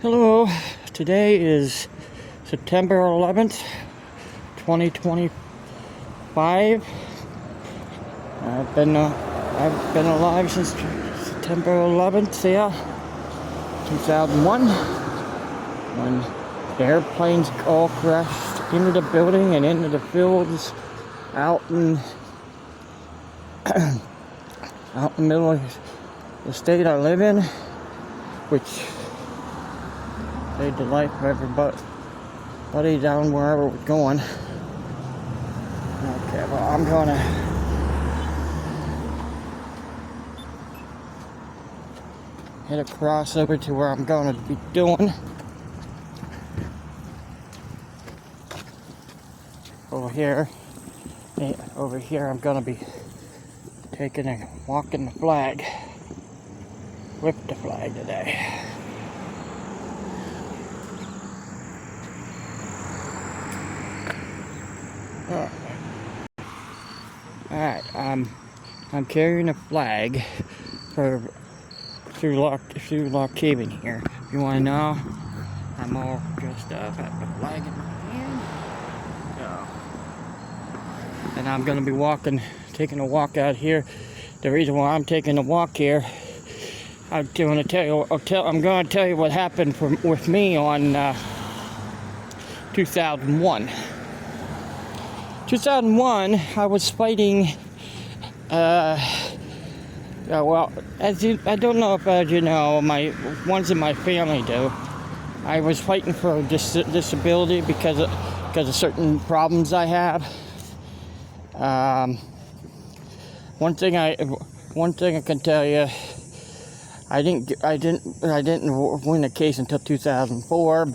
Hello, today is September 11th, 2025. I've been alive since September 11th, 2001, when the airplanes all crashed into the building and into the fields out in out in the middle of the state I live in, which saved the life of everybody down wherever we're going. Okay, well, I'm gonna head across over to where I'm gonna be doing. Over here, I'm gonna be taking a walk in the flag, with the flag today. Alright, I'm carrying a flag through Lock Haven here. If you want to know, I'm all dressed up. I have the flag in my hand. And I'm going to be taking a walk out here. The reason why I'm taking a walk here, I'm going to tell you what happened with me on 2001. 2001, I was fighting, I don't know if as you know, my ones in my family do. I was fighting for a disability because of certain problems I have. One thing I can tell you, I didn't win the case until 2004,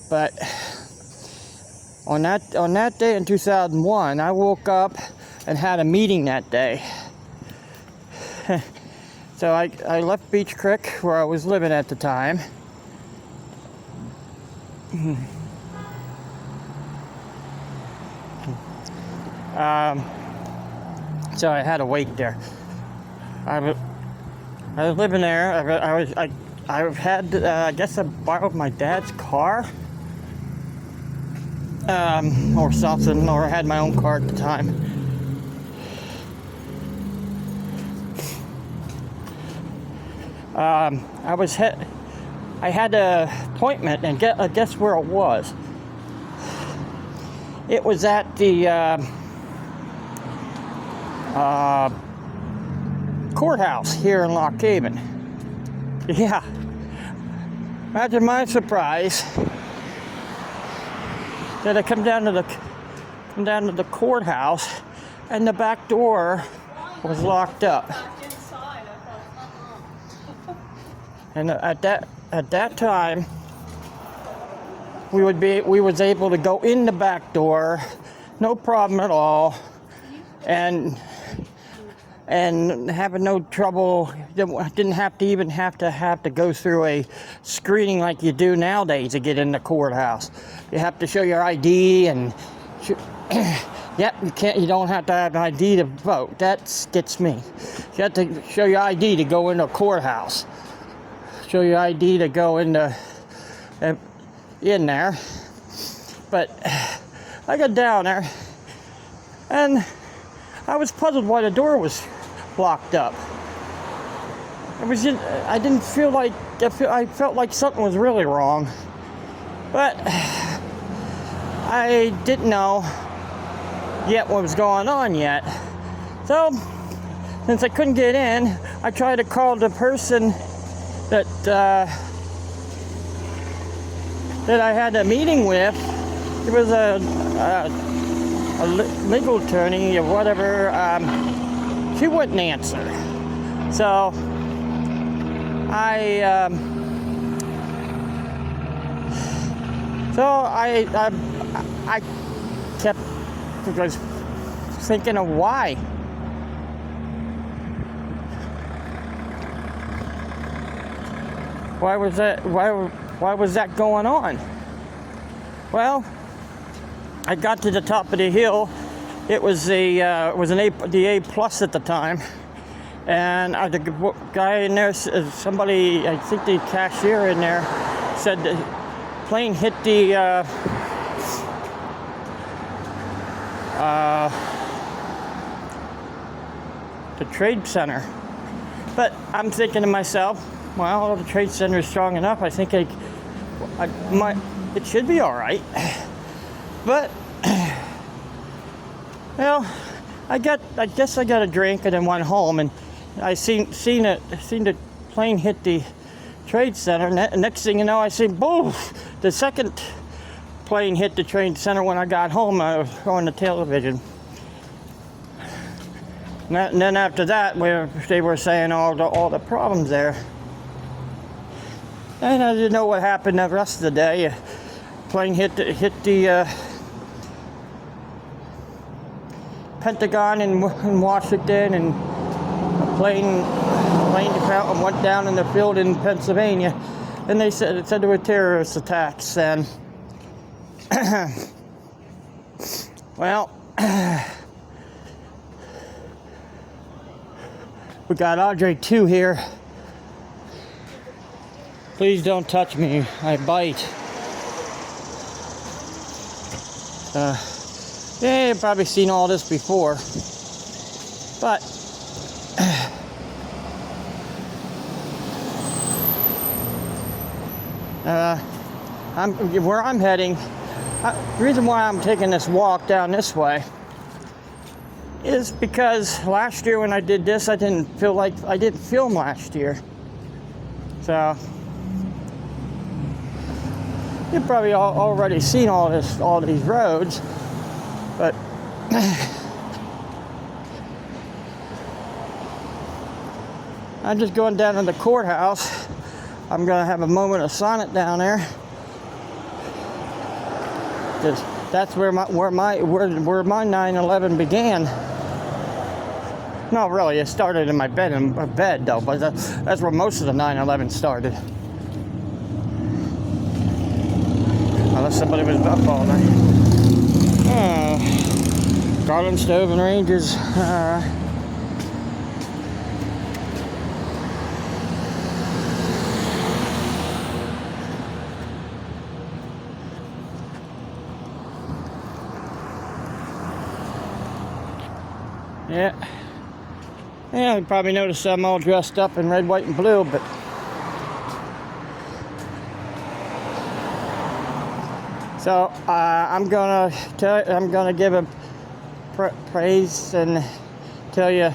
but on that day in 2001, I woke up and had a meeting that day. So I left Beach Creek, where I was living at the time. So I had to wait there. I was living there. I guess I borrowed my dad's car. Or something, or I had my own car at the time. I had an appointment, and guess where it was? It was at the courthouse here in Lock Haven. Yeah. Imagine my surprise that I come down to the courthouse, and the back door was locked up. And at that time, we was able to go in the back door, no problem at all, and having no trouble. Didn't have to go through a screening like you do nowadays to get in the courthouse. You have to show your ID, and you don't have to have an ID to vote. That gets me. You have to show your ID to go into a courthouse. Show your ID to go in there. But I got down there, and I was puzzled why the door was locked up. I didn't feel like, I felt like something was really wrong. But I didn't know yet what was going on yet. So, since I couldn't get in, I tried to call the person that I had a meeting with. It was a legal attorney or whatever. She wouldn't answer. So I kept thinking of why. Why was that going on? Well, I got to the top of the hill. It was the A plus at the time, And the guy in there, somebody, I think the cashier in there, said the plane hit the trade center. But I'm thinking to myself, well, the trade center is strong enough. I think it should be all right. But well, I guess I got a drink and then went home, and I seen the plane hit the trade center. Next thing you know, I see boom, the second plane hit the trade center. When I got home, I was on the television. And then after that, they were saying all the problems there. And I didn't know what happened the rest of the day. Plane hit the Pentagon in Washington, and a plane went down in the field in Pennsylvania. And they said there were terrorist attacks. And well, we got Audrey 2 here. Please don't touch me, I bite. Yeah, you've probably seen all this before. But where I'm heading, the reason why I'm taking this walk down this way is because last year when I did this, I didn't film last year. So you've probably already seen all these roads, but I'm just going down to the courthouse. I'm gonna have a moment of silence down there. That's where my 9/11 began. No, really, it started in my bed though, but that's where most of the 9/11 started. Unless somebody was up all night. Garland Stove and Rangers. Yeah, you probably noticed I'm all dressed up in red, white, and blue, but so I'm gonna give a praise and tell you.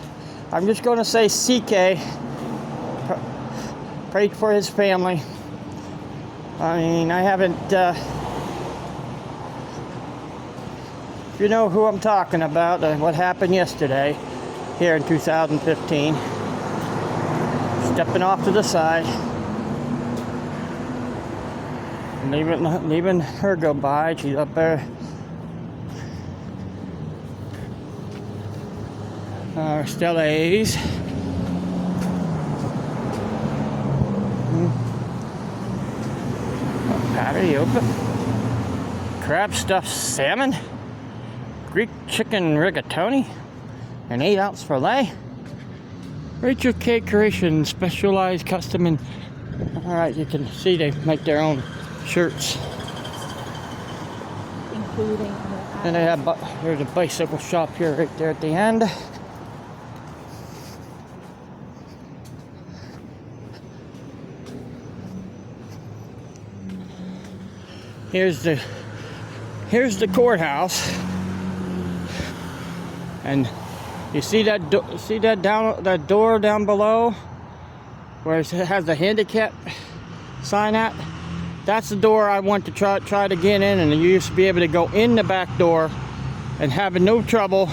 I'm just gonna say CK prayed for his family. I mean, I haven't. If you know who I'm talking about, what happened yesterday here in 2015, stepping off to the side, leaving her go by. She's up there. Stella A's. Patty open. Crab stuffed salmon. Greek chicken rigatoni. An 8-ounce filet. Rachel K. Creation, specialized custom and alright, you can see they make their own shirts. Including and they have there's a bicycle shop here right there at the end. Here's the courthouse. And you see that that door down below where it has the handicap sign at? That's the door I want to try to get in, and you used to be able to go in the back door and having no trouble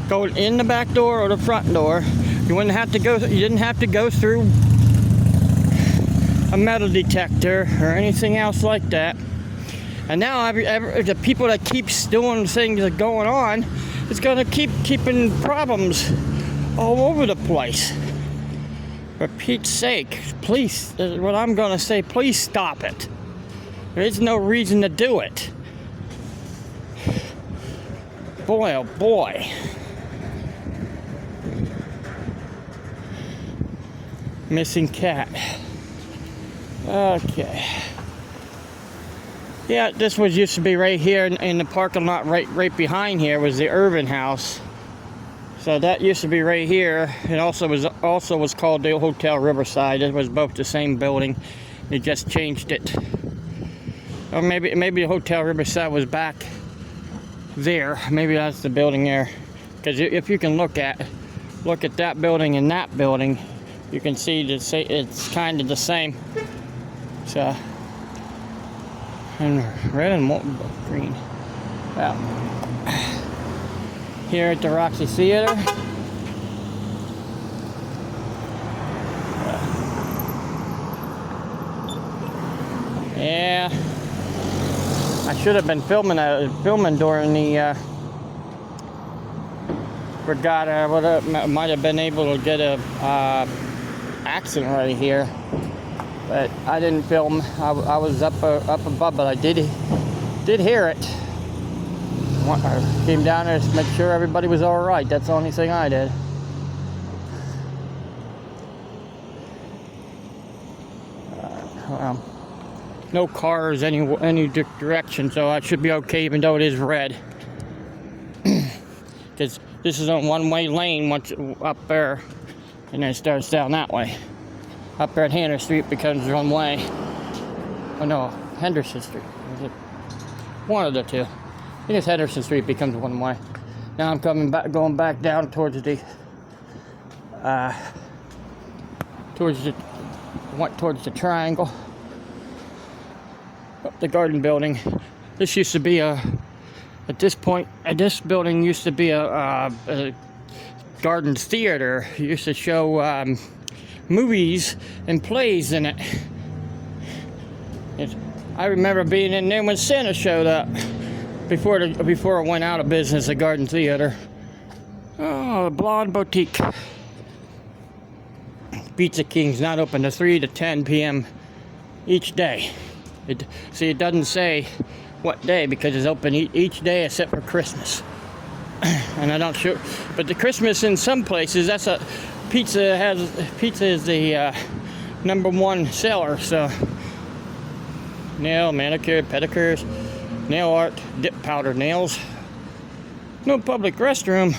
going in the back door or the front door. You didn't have to go through a metal detector or anything else like that. And now the people that keeps doing things that are going on, it's gonna keeping problems all over the place. For Pete's sake, please, what I'm gonna say, please stop it. There is no reason to do it. Boy, oh boy. Missing cat. Okay. Yeah, this was used to be right here in the parking lot. Right behind here was the Urban House. So that used to be right here. It also was called the Hotel Riverside. It was both the same building. They just changed it. Or maybe the Hotel Riverside was back there. Maybe that's the building there. Because if you can look at that building and that building, you can see it's kind of the same. So, and red and green. Well, here at the Roxy Theater. Yeah, I should have been filming during the regatta. Might have been able to get a accident right here, but I didn't film. I was up above, but I did hear it. I came down there to make sure everybody was all right. That's the only thing I did. No cars any direction, so I should be okay, even though it is red. Because this is a one-way lane once up there, and then it starts down that way. Up there at Henderson Street becomes one way. Oh no, Henderson Street. Is it one of the two? I think it's Henderson Street becomes one way. Now I'm going back down towards the triangle. Up the Garden Building. This used to be this building used to be a garden theater. It used to show movies and plays in it. I remember being in there when Santa showed up before it went out of business, the Garden Theater. Oh, the Blonde Boutique. Pizza King's not open to 3 to 10 p.m. each day. It doesn't say what day, because it's open each day except for Christmas. And I don't sure, but the Christmas in some places, pizza is the number one seller. So nail, manicure, pedicures, nail art, dip powder nails. No public restroom.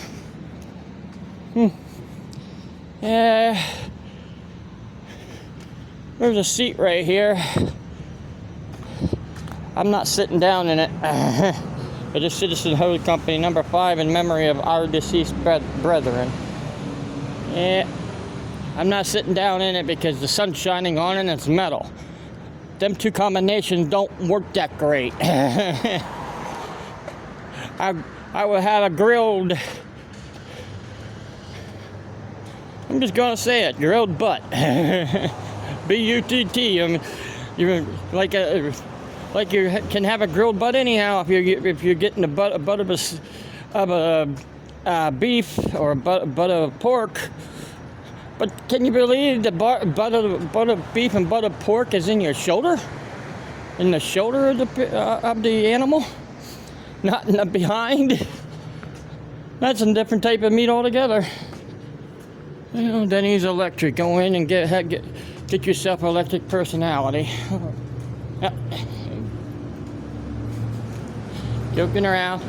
Yeah. There's a seat right here. I'm not sitting down in it. But it's Citizen Hose Company number 5 in memory of our deceased brethren. Yeah. I'm not sitting down in it because the sun's shining on it and it's metal. Them two combinations don't work that great. I would have a grilled, I'm just gonna say it, grilled butt. B-U-T-T. I mean, you're like you can have a grilled butt anyhow if you're getting a butt of a beef or a butt of pork. But can you believe the butt of beef and butt of pork is in your shoulder? In the shoulder of the animal? Not in the behind? That's a different type of meat altogether. You know, Denny's Electric. Go in and get yourself an electric personality. Yep. Joking around.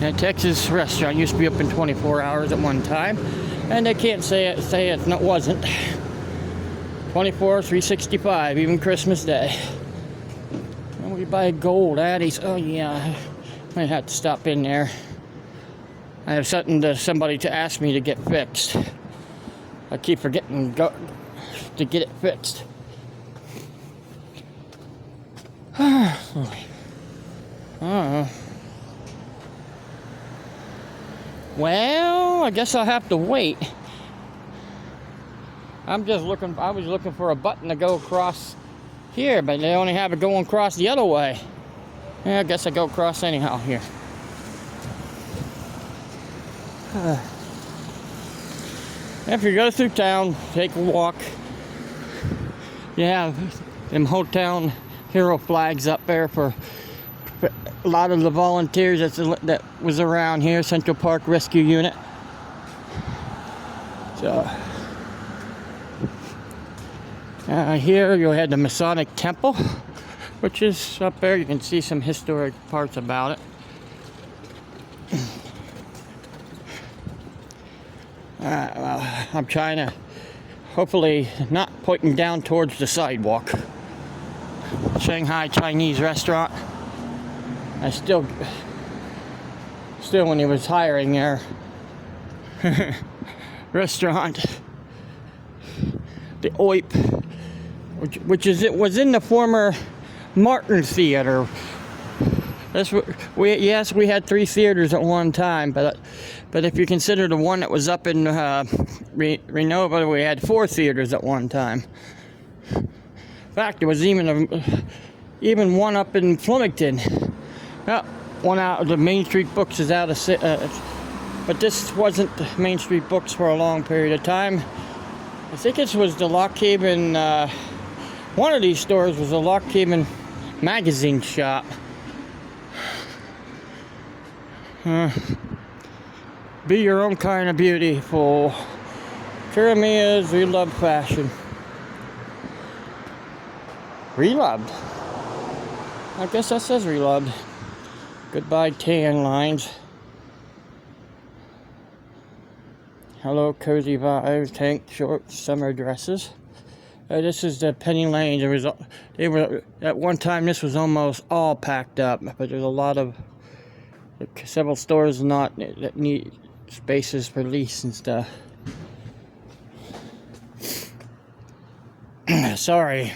That Texas restaurant used to be open 24 hours at one time. And they can't say it wasn't. 24, 365, even Christmas Day. And we buy gold Addies. Oh yeah, I might have to stop in there. I have somebody to ask me to get fixed. I keep forgetting to get it fixed. Well, I guess I'll have to wait. I was looking for a button to go across here, but they only have it going across the other way. Yeah, I guess I go across anyhow here. If you go through town, take a walk. You have them Hometown Hero flags up there for a lot of the volunteers that was around here, Central Park Rescue Unit. So Here you had the Masonic Temple, which is up there. You can see some historic parts about it. I'm trying to, hopefully not pointing down towards the sidewalk. Shanghai Chinese restaurant. I still when he was hiring their restaurant, the OIP, which was in the former Martin Theater. That's what we had 3 theaters at one time, but if you consider the one that was up in Renova, we had 4 theaters at one time. In fact, there was even one up in Flemington. Well, one out of the Main Street Books is out of, but this wasn't the Main Street Books for a long period of time. I think this was the Lockhaven. One of these stores was a Lockhaven magazine shop. Be your own kind of beautiful. Jeremiah's Reloved Fashion. Reloved. I guess that says Reloved. Goodbye tan lines. Hello cozy vibes, tank shorts, summer dresses. This is the Penny Lane. They were at one time. This was almost all packed up, but there's a lot of several stores that need spaces for lease and stuff. Sorry.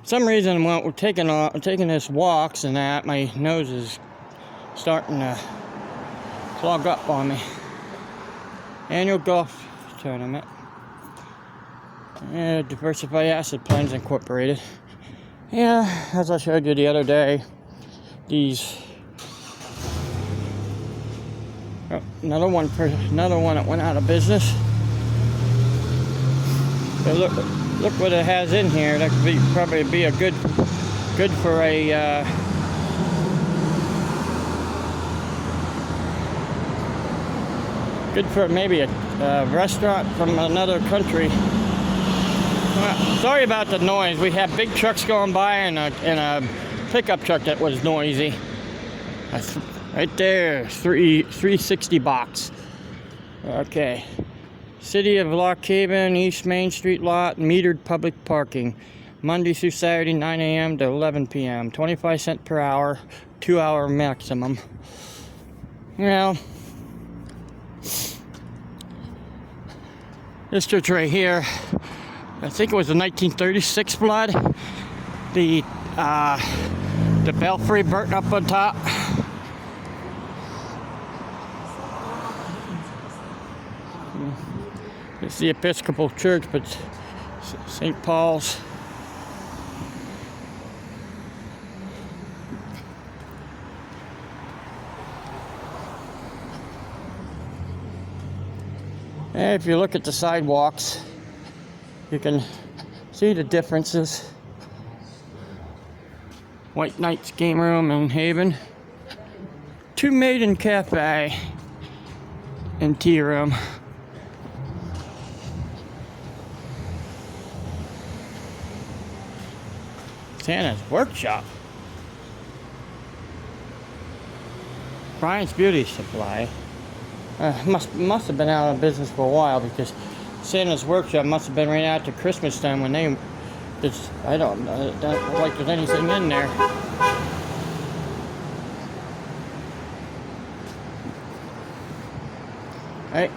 For some reason, when we're taking this walks and that, my nose is starting to clog up on me. Annual golf tournament. Diversified Asset Plans Incorporated. Yeah, as I showed you the other day, these. Oh, another one that went out of business. But look what it has in here. That could probably be a good for a. Good for maybe a restaurant from another country. Sorry about the noise. We have big trucks going by and a pickup truck that was noisy. That's right there, 360 box. Okay. City of Lockhaven, East Main Street lot, metered public parking. Monday through Saturday, 9 a.m. to 11 p.m. 25 cents per hour, 2-hour maximum. Well, this church right here, I think it was the 1936 flood. The belfry burnt up on top. It's the Episcopal Church, but St. Paul's. And if you look at the sidewalks, you can see the differences. White Knight's Game Room in Haven. Two Maiden Cafe and Tea Room. Santa's Workshop. Brian's Beauty Supply. Must have been out of business for a while, because Santa's Workshop must have been right after Christmas time when they just, I don't like there's anything in there. Right.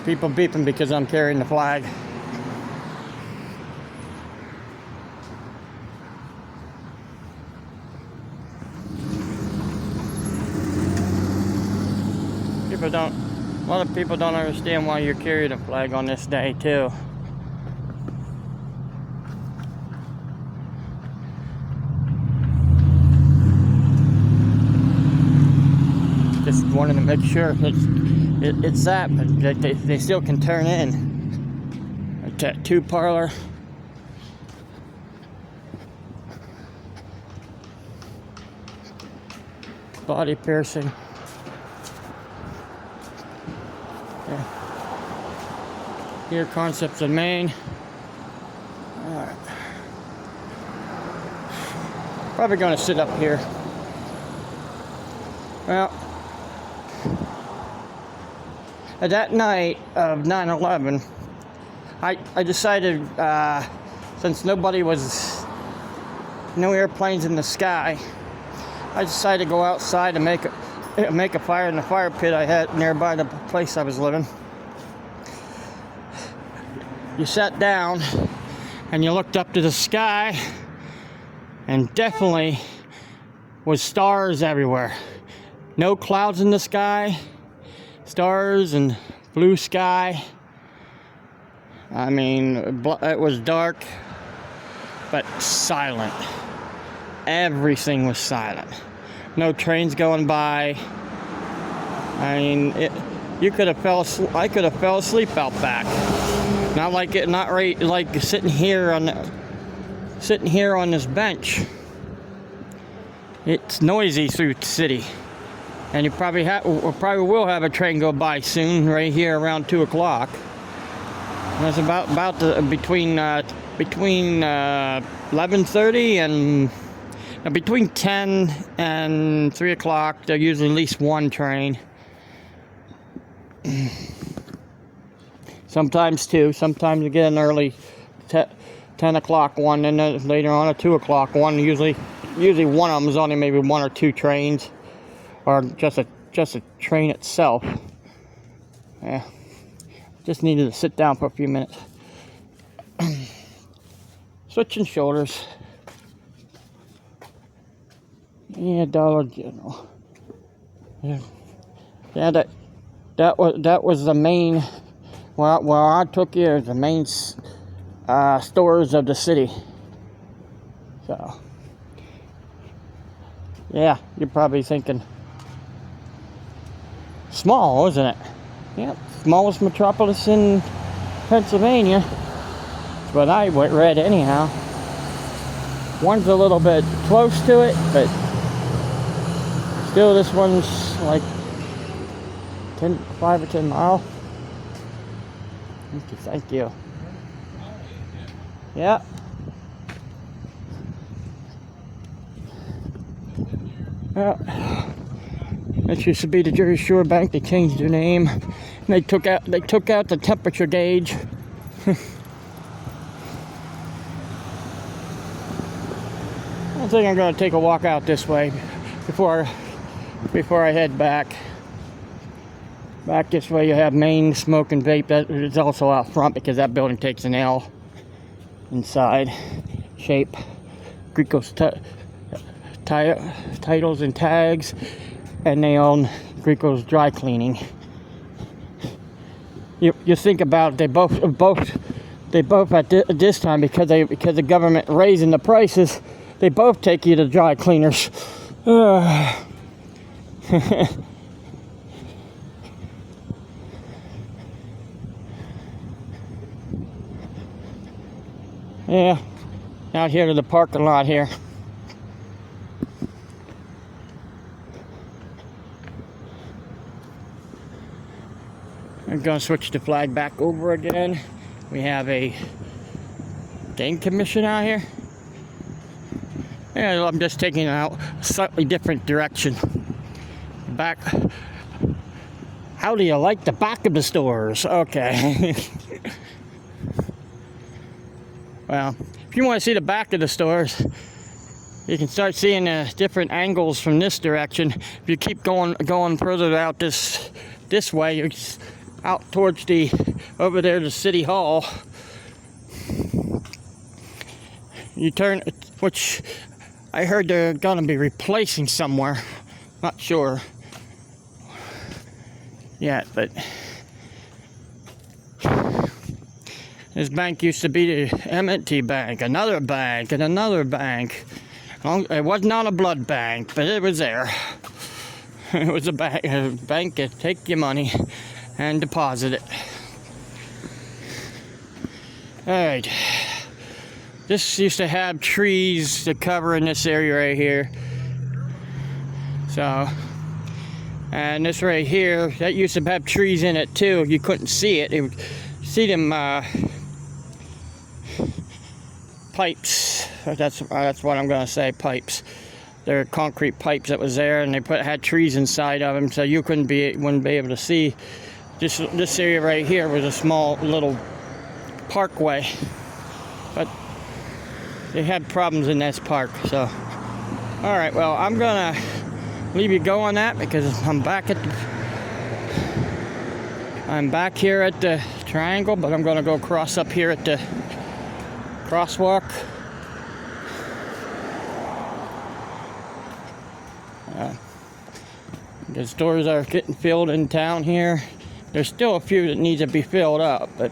People beeping because I'm carrying the flag. A lot of people don't understand why you're carrying a flag on this day too. Just wanted to make sure it's that, but they still can turn in. A tattoo parlor. Body piercing. Here, Concepts of Maine. Alright. Probably gonna sit up here. Well, that night of 9/11, I decided, since no airplanes in the sky, I decided to go outside and make a fire in the fire pit I had nearby the place I was living. You sat down and you looked up to the sky, and definitely was stars everywhere. No clouds in the sky, stars and blue sky. I mean, it was dark, but silent. Everything was silent. No trains going by. I mean, I could have fell asleep out back. Not like sitting here on this bench. It's noisy through the city, and you probably will have a train go by soon, right here around 2 o'clock. That's between 11:30 and between 10 and 3 o'clock. There's usually at least one train. Sometimes two. Sometimes you get an early 10 o'clock one, and then later on a 2 o'clock one. Usually one of them is only maybe one or two trains, or just a train itself. Yeah. Just needed to sit down for a few minutes. Switching shoulders. Yeah, Dollar General. Yeah, that was the main. Well, I took here the main stores of the city. So, yeah, you're probably thinking, small, isn't it? Yep, smallest metropolis in Pennsylvania. That's what I read anyhow. One's a little bit close to it, but still this one's like 5 or 10 miles. Thank you. Yeah. Well, that used to be the Jersey Shore Bank. They changed their name. And they took out the temperature gauge. I think I'm going to take a walk out this way before I head back. Back this way, you have Maine Smoke and Vape. That is also out front because that building takes an L inside. Shape, Greco's titles and tags, and they own Greco's dry cleaning. You think about it, they both at this time, because the government raising the prices, they both take you to dry cleaners. Yeah, out here to the parking lot here. I'm gonna switch the flag back over again. We have a game commission out here. Yeah, I'm just taking it out a slightly different direction. Back. How do you like the back of the stores? Okay. Well, if you want to see the back of the stores, you can start seeing different angles from this direction. If you keep going further out this way, you're out towards over there to City Hall. You turn, which I heard they're gonna be replacing somewhere. Not sure yet, but this bank used to be the M&T Bank, another bank, and another bank. It was not a blood bank, but it was there. It was a bank that take your money and deposit it. Alright. This used to have trees to cover in this area right here. So, and this right here, that used to have trees in it too. You couldn't see it. see them pipes. That's what I'm gonna say. Pipes. They're concrete pipes that was there, and they had trees inside of them, so you wouldn't be able to see. This area right here was a small little parkway, but they had problems in this park. So, all right. Well, I'm gonna leave you go on that because I'm back here at the triangle, but I'm gonna go cross up here at the crosswalk. The stores are getting filled in town here. There's still a few that need to be filled up, but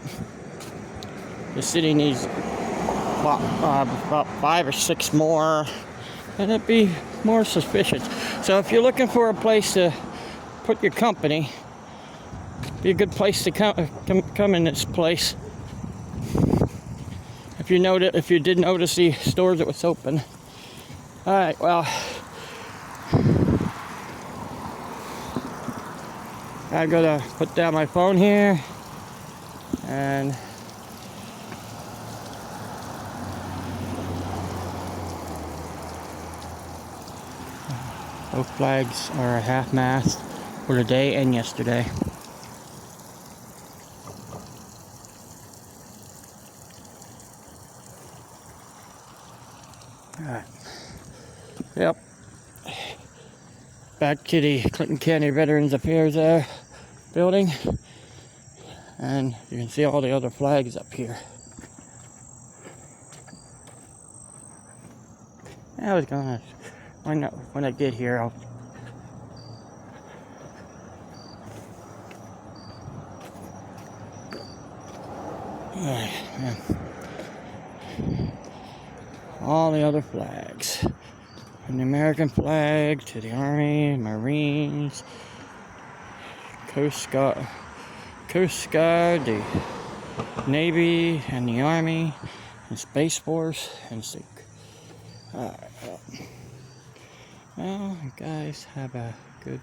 the city needs about 5 or 6 more, and it'd be more sufficient. So if you're looking for a place to put your company, be a good place to come in this place. If you did notice the stores that was open. All right, well, I gotta put down my phone here, and both flags are at half-mast for today and yesterday. Alright. Yep. Back to the Clinton County Veterans Affairs building, and you can see all the other flags up here. I was gonna, when I get here, I'll all the other flags, from the American flag to the Army, Marines, Coast Guard, the Navy, and the Army, and Space Force, and SIG. Alright, well, guys, have a good